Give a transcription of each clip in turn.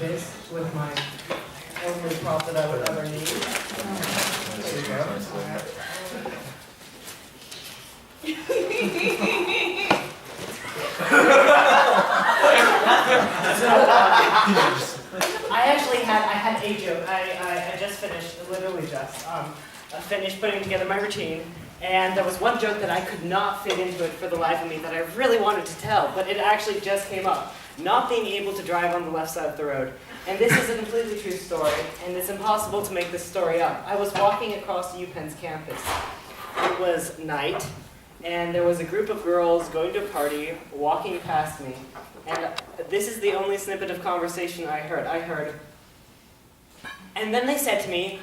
this with my only prop that I would ever need. There you go. I had a joke. I just finished, literally just, finished putting together my routine, and there was one joke that I could not fit into it for the life of me that I really wanted to tell, but it actually just came up. Not being able to drive on the left side of the road. And this is a completely true story, and it's impossible to make this story up. I was walking across UPenn's campus. It was night, and there was a group of girls going to a party, walking past me, and this is the only snippet of conversation I heard, and then they said to me,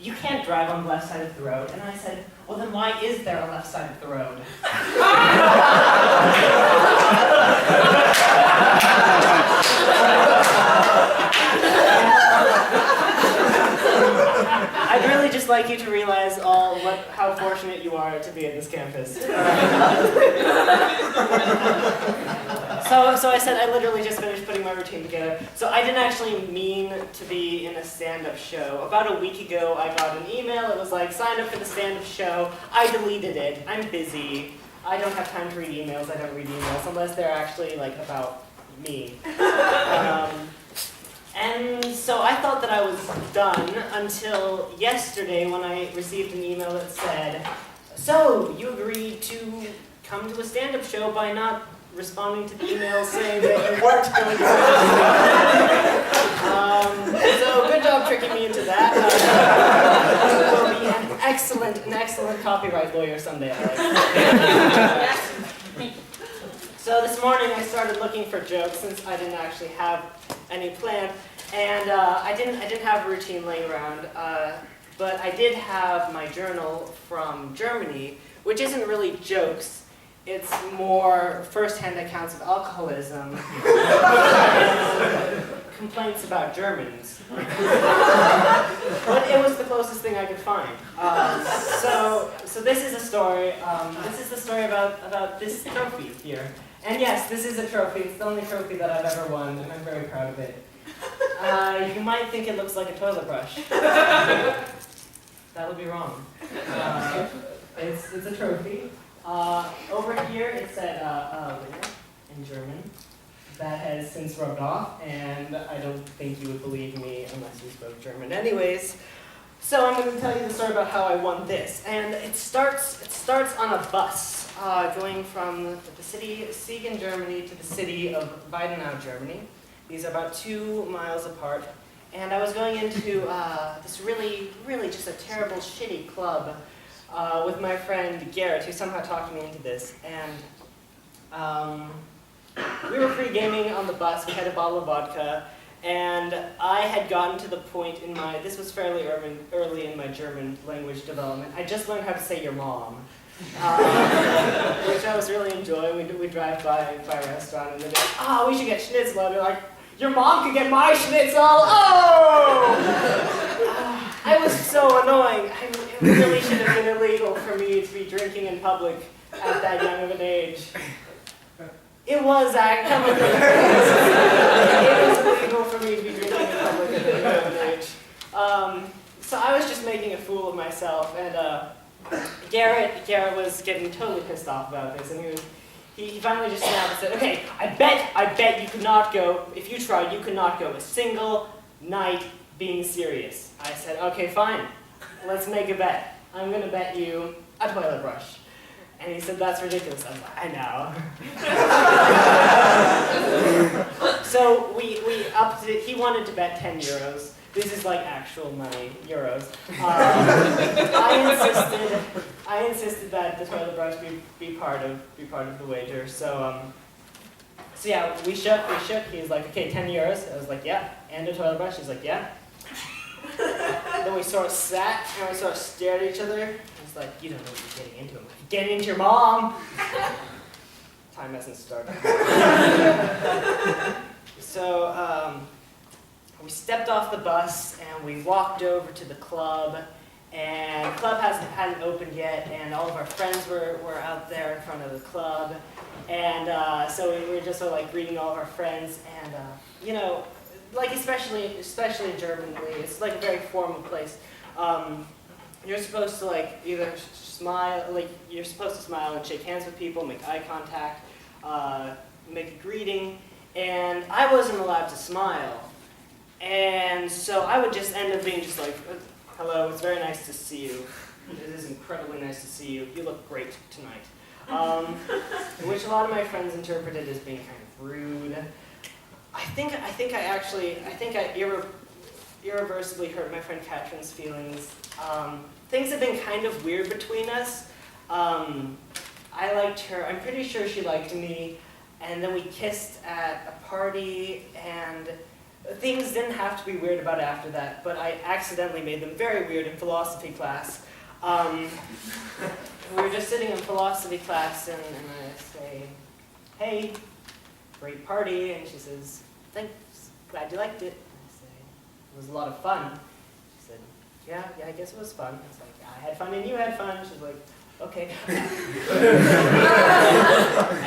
"You can't drive on the left side of the road." And I said, "Well, then why is there a left side of the road?" I'd really just like you to realize how fortunate you are to be at this campus. So I said I literally just finished putting my routine together. So I didn't actually mean to be in a stand-up show. About a week ago, I got an email. It was like, sign up for the stand-up show. I deleted it. I'm busy. I don't have time to read emails. I don't read emails unless they're actually like about me. And so I thought that I was done until yesterday when I received an email that said, "So, you agreed to come to a stand-up show by not responding to the email saying that you weren't going to." So good job tricking me into that. You will be an excellent copyright lawyer someday, Alex. So this morning I started looking for jokes since I didn't actually have any planned, and I didn't have a routine laying around, but I did have my journal from Germany, which isn't really jokes. It's more first-hand accounts of alcoholism and complaints about Germans. But it was the closest thing I could find. So this is a story. This is the story about this trophy here. And yes, this is a trophy. It's the only trophy that I've ever won, and I'm very proud of it. You might think it looks like a toilet brush. That would be wrong. It's a trophy. Over here it said winner in German. That has since rubbed off, and I don't think you would believe me unless you spoke German. Anyways, so I'm going to tell you the story about how I won this. And it starts on a bus going from the city of Siegen, Germany to the city of Weidenau, Germany. These are about 2 miles apart. And I was going into this really just a terrible, shitty club with my friend Garrett, who somehow talked me into this. And we were free gaming on the bus. We had a bottle of vodka. And I had gotten to the point in this was fairly early in my German language development. I just learned how to say your mom, which I was really enjoying. We drive by a restaurant and they're like, "Oh, we should get schnitzel." And they're like, "Your mom could get my schnitzel." Oh! I was so annoying. It really should have been illegal for me to be drinking in public at that young of an age. It was illegal for me to be drinking in public at that young of an age. So I was just making a fool of myself, and Garrett was getting totally pissed off about this, and he finally just snapped and said, "Okay, I bet you could not go, if you tried, you could not go a single night being serious." I said, "Okay, fine, let's make a bet. I'm going to bet you a toilet brush." And he said, "That's ridiculous." I was like, "I know." So we upped it. He wanted to bet 10 euros. This is like actual money, euros. I insisted that the toilet brush be part of the wager. So yeah, we shook. He was like, "Okay, 10 euros." I was like, "Yeah." And a toilet brush. He's like, "Yeah." Then we sort of sat and we sort of stared at each other. I was like, "You don't know what you're getting into." I'm like, "Getting into your mom." Time hasn't started. So we stepped off the bus and we walked over to the club, and the club hadn't opened yet, and all of our friends were out there in front of the club, and so we were just sort of like greeting all of our friends, and like especially in Germany, it's like a very formal place. You're supposed to like either smile, you're supposed to smile and shake hands with people, make eye contact, make a greeting, and I wasn't allowed to smile. And so I would just end up being just like, hello, it's very nice to see you. It is incredibly nice to see you. You look great tonight. Which a lot of my friends interpreted as being kind of rude. I think I irreversibly hurt my friend Catherine's feelings. Things have been kind of weird between us. I liked her. I'm pretty sure she liked me. And then we kissed at a party, and things didn't have to be weird about it after that, but I accidentally made them very weird in philosophy class. We were just sitting in philosophy class, and I say, hey, great party, and she says, thanks, glad you liked it. And I say, it was a lot of fun. She said, yeah, I guess it was fun. I was like, I had fun and you had fun. She's like, okay.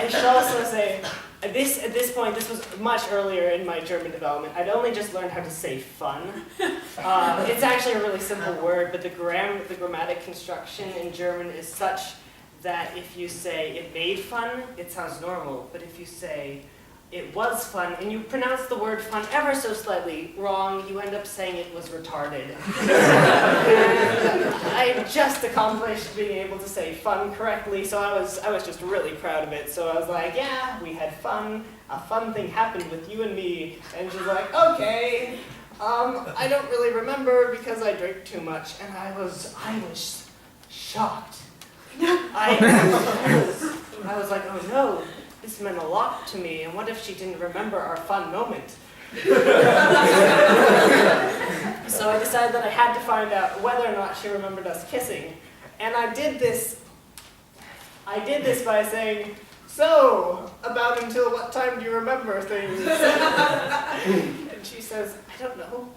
And she'll also say, at this point, this was much earlier in my German development, I'd only just learned how to say fun. It's actually a really simple word, but the grammatic construction in German is such that if you say it made fun, it sounds normal. But if you say it was fun, and you pronounce the word fun ever so slightly wrong, you end up saying it was retarded. And I just accomplished being able to say fun correctly, so I was just really proud of it. So I was like, yeah, we had fun. A fun thing happened with you and me. And she's like, okay. I don't really remember because I drank too much, and I was shocked. I was like, oh no. This meant a lot to me, and what if she didn't remember our fun moment? So I decided that I had to find out whether or not she remembered us kissing. And I did this by saying, so, about until what time do you remember things? And she says, I don't know.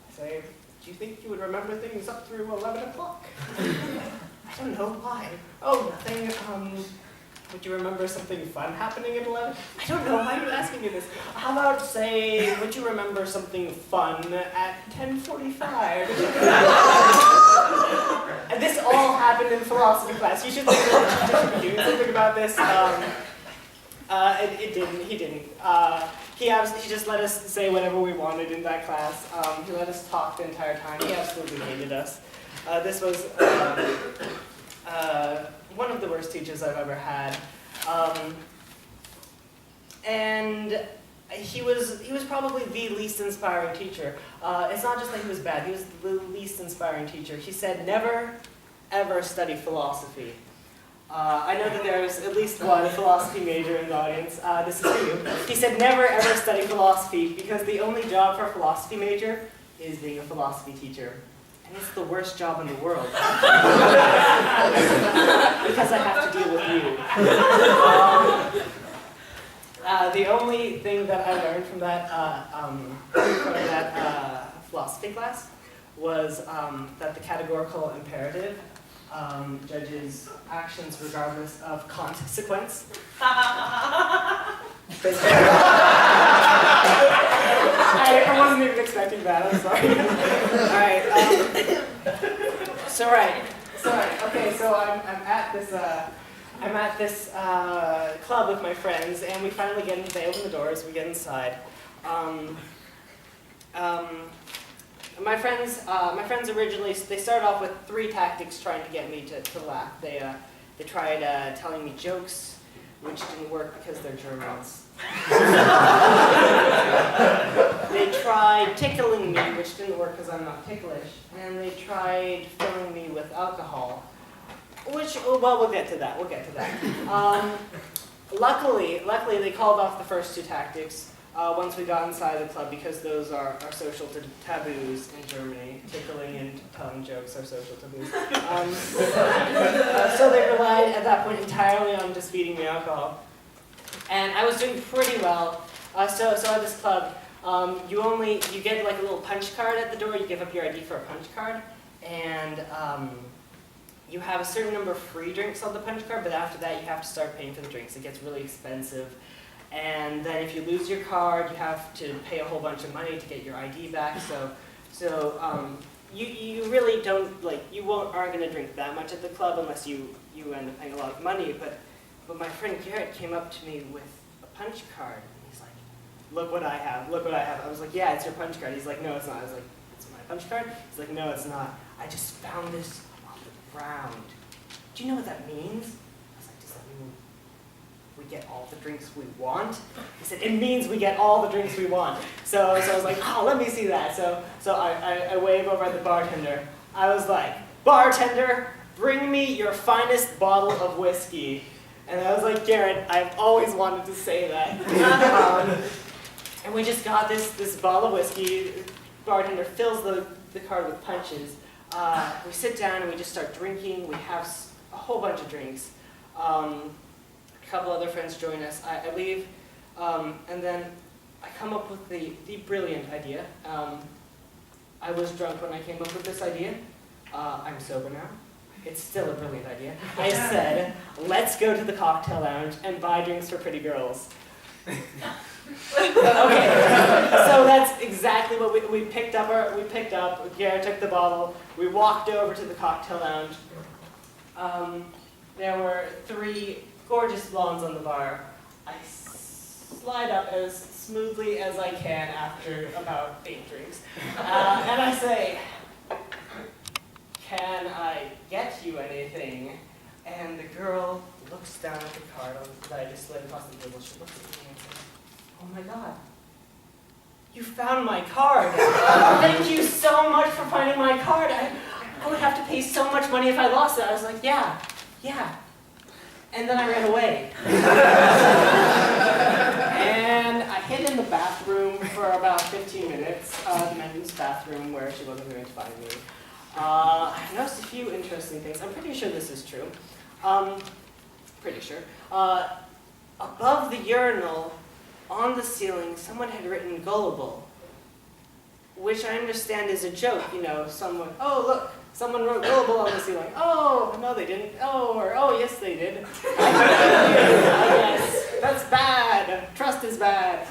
I say, do you think you would remember things up through 11 o'clock? I don't know, why? Oh, nothing, would you remember something fun happening at 11? I don't know, why are you asking me this? How about, say, would you remember something fun at 10:45? And this all happened in philosophy class. You should think that you should be doing something about this. He didn't. He just let us say whatever we wanted in that class. He let us talk the entire time. He absolutely hated us. This was one of the worst teachers I've ever had. And he was probably the least inspiring teacher. It's not just that he was bad, he was the least inspiring teacher. He said, never, ever study philosophy. I know that there's at least one philosophy major in the audience. This is for you. He said, never, ever study philosophy because the only job for a philosophy major is being a philosophy teacher. And it's the worst job in the world. Because I have to deal with you. The only thing that I learned from that philosophy class was that the categorical imperative judges actions regardless of consequence. I wasn't even expecting that, I'm sorry. Alright, okay, so I'm at this club with my friends, and we finally they open the doors, we get inside. My friends originally, they started off with 3 tactics trying to get me to laugh. They tried telling me jokes, which didn't work because they're Germans. They tried tickling me, which didn't work because I'm not ticklish. And they tried filling me with alcohol, which, well, we'll get to that. Luckily, they called off the first 2 tactics once we got inside the club, because those are social taboos in Germany. Tickling and telling jokes are social taboos. So they relied at that point entirely on just feeding me alcohol. And I was doing pretty well. So at this club, you get like a little punch card at the door. You give up your ID for a punch card, and you have a certain number of free drinks on the punch card. But after that, you have to start paying for the drinks. It gets really expensive. And then if you lose your card, you have to pay a whole bunch of money to get your ID back. So you really don't, like, aren't going to drink that much at the club unless you end up paying a lot of money. But my friend Garrett came up to me with a punch card. And he's like, look what I have, look what I have. I was like, yeah, it's your punch card. He's like, no, it's not. I was like, it's my punch card? He's like, no, it's not. I just found this on the ground. Do you know what that means? I was like, does that mean we get all the drinks we want? He said, it means we get all the drinks we want. So I was like, oh, let me see that. So I wave over at the bartender. I was like, bartender, bring me your finest bottle of whiskey. And I was like, Garrett, I've always wanted to say that. And we just got this bottle of whiskey. Bartender fills the card with punches. We sit down and we just start drinking. We have a whole bunch of drinks. A couple other friends join us. I leave, and then I come up with the brilliant idea. I was drunk when I came up with this idea. I'm sober now. It's still a brilliant idea. I said, let's go to the cocktail lounge and buy drinks for pretty girls. Okay, so that's exactly what we picked up. Garrett took the bottle. We walked over to the cocktail lounge. There were 3 gorgeous blondes on the bar. I slide up as smoothly as I can after about 8 drinks, and I say, "Can I get you anything?" And the girl looks down at the card that I just slid across the table. She looks at me and says, "Oh my God, you found my card. Thank you so much for finding my card. I would have to pay so much money if I lost it." I was like, yeah. And then I ran away. And I hid in the bathroom for about 15 minutes, the men's bathroom where she wasn't going to find me. I noticed a few interesting things. I'm pretty sure this is true. Pretty sure. Above the urinal, on the ceiling, someone had written "gullible," which I understand is a joke. You know, oh look, someone wrote "gullible" on the ceiling. Oh, no they didn't. Oh yes they did. I guess. That's bad. Trust is bad.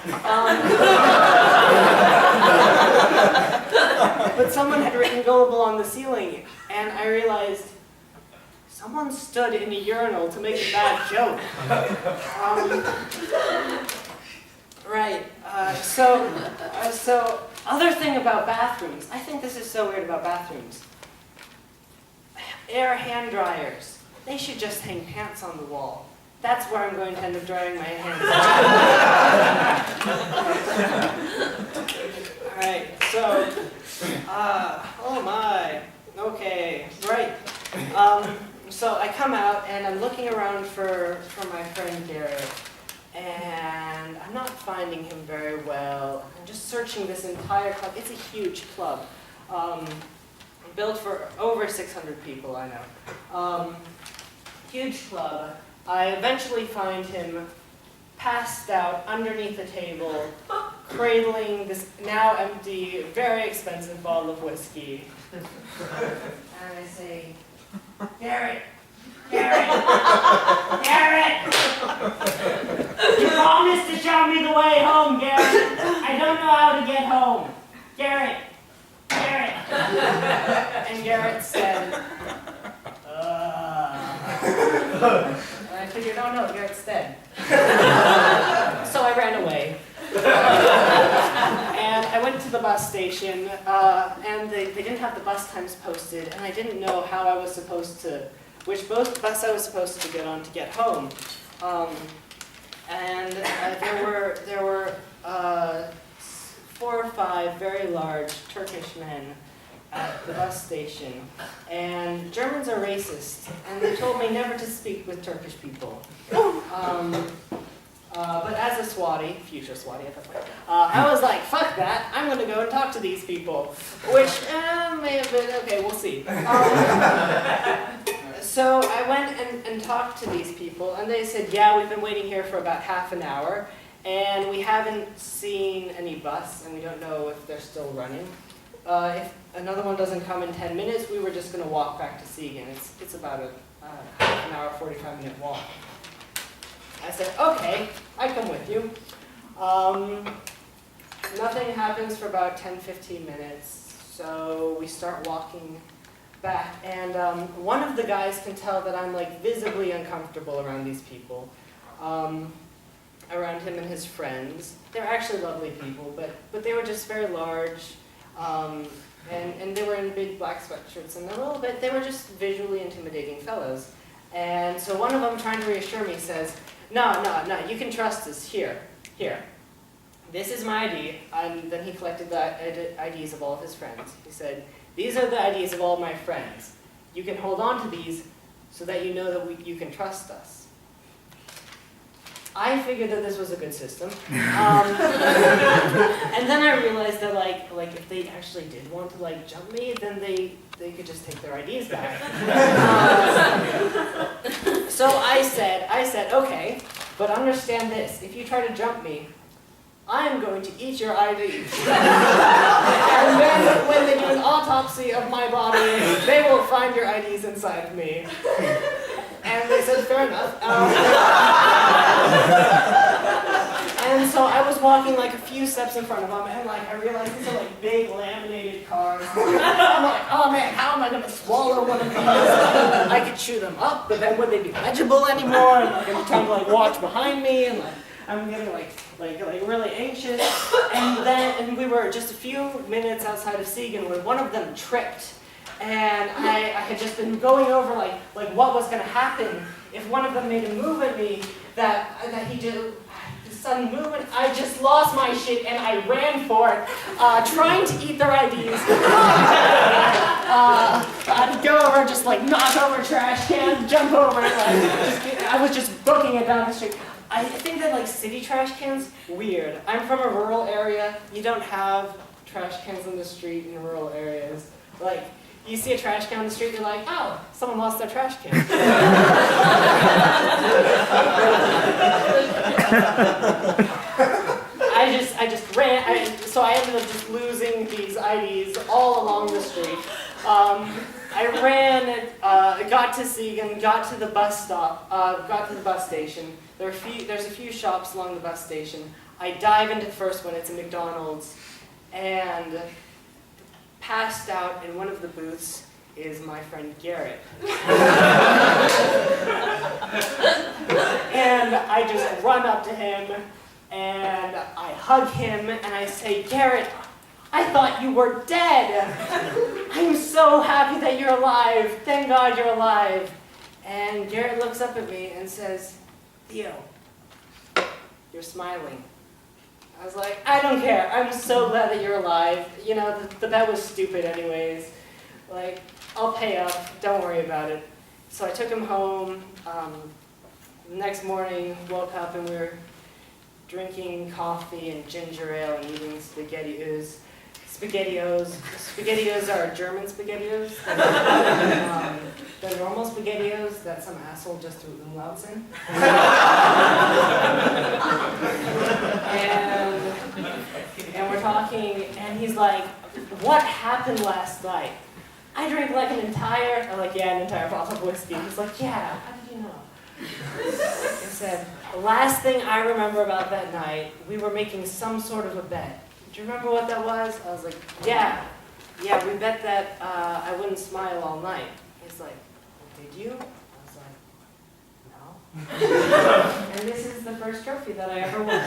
But someone had written "gullible" on the ceiling, and I realized someone stood in a urinal to make a bad joke. Right. So other thing about bathrooms. I think this is so weird about bathrooms. Air hand dryers. They should just hang pants on the wall. That's where I'm going to end up drying my hands. All right. So, oh my. Okay. Right. So I come out and I'm looking around for my friend Garrett. And I'm not finding him very well. I'm just searching this entire club. It's a huge club. Built for over 600 people, I know. Huge club. I eventually find him passed out underneath a table, cradling this now empty, very expensive bottle of whiskey. And I say, Garrett! Garrett! Garrett! You promised to show me the way home, Garrett! I don't know how to get home. Garrett! Garrett! And Garrett said, And I figured, oh no, Garrett's dead. So I ran away. And I went to the bus station, and they didn't have the bus times posted, and I didn't know how I was supposed to, which bus I was supposed to get on to get home. And there were 4 or 5 very large Turkish men at the bus station, and Germans are racist, and they told me never to speak with Turkish people. But as a Swati, future Swati at the point, I was like, fuck that, I'm going to go and talk to these people, which may have been, okay, we'll see. So I went and talked to these people, and they said, yeah, we've been waiting here for about half an hour, and we haven't seen any bus, and we don't know if they're still running. If another one doesn't come in 10 minutes, we were just going to walk back to Siegen. It's about a half an hour, 45-minute walk. I said, okay, I come with with you. Nothing happens for about 10-15 minutes, so we start walking back, and one of the guys can tell that I'm like visibly uncomfortable around these people, around him and his friends. They're actually lovely people, but they were just very large, and they were in big black sweatshirts, and they were just visually intimidating fellows. And so one of them, trying to reassure me, says, no, you can trust us, here. This is my ID, and then he collected the IDs of all of his friends. He said, these are the IDs of all my friends. You can hold on to these so that you know that you can trust us. I figured that this was a good system. And then I realized that like if they actually did want to like jump me, then they could just take their IDs back. So I said, okay, but understand this, if you try to jump me, I am going to eat your IDs. And then when they do an autopsy of my body, they will find your IDs inside of me. And they said, fair enough. And so I was walking like a few steps in front of them, and like I realized these are like big laminated cars. I'm like, oh man, how am I going to swallow one of these? I could chew them up, but then would they be legible anymore? And like I'm trying to like watch behind me, and like I'm getting like really anxious. And we were just a few minutes outside of Siegen when one of them tripped. And I had just been going over like what was going to happen if one of them made a move at me that he did. The sudden movement, I just lost my shit and I ran for it, trying to eat their IDs. I'd go over, just like knock over trash cans, jump over it. I was just booking it down the street. I think that like city trash cans, weird. I'm from a rural area. You don't have trash cans in the street in rural areas. Like, you see a trash can on the street, you're like, oh, someone lost their trash can. I just ran, so I ended up just losing these IDs all along the street. I ran, got to Siegen, got to the bus stop, got to the bus station. There's a few shops along the bus station. I dive into the first one, it's a McDonald's, and passed out in one of the booths is my friend Garrett. And I just run up to him, and I hug him, and I say, Garrett, I thought you were dead. I'm so happy that you're alive. Thank God you're alive. And Garrett looks up at me and says, Theo, you're smiling. I was like, I don't care. I'm so glad that you're alive. You know, the bet was stupid anyways. Like, I'll pay up. Don't worry about it. So I took him home. The next morning, woke up and we were drinking coffee and ginger ale and eating SpaghettiOs. SpaghettiOs are German SpaghettiOs. The normal SpaghettiOs that some asshole just threw umlauts in. And we're talking, and he's like, what happened last night? I drank like an entire bottle of whiskey. He's like, yeah, how did you know? He said, the last thing I remember about that night, we were making some sort of a bet. Do you remember what that was? I was like, yeah, we bet that I wouldn't smile all night. He's like, well, did you? I was like, no. And this is the first trophy that I ever won.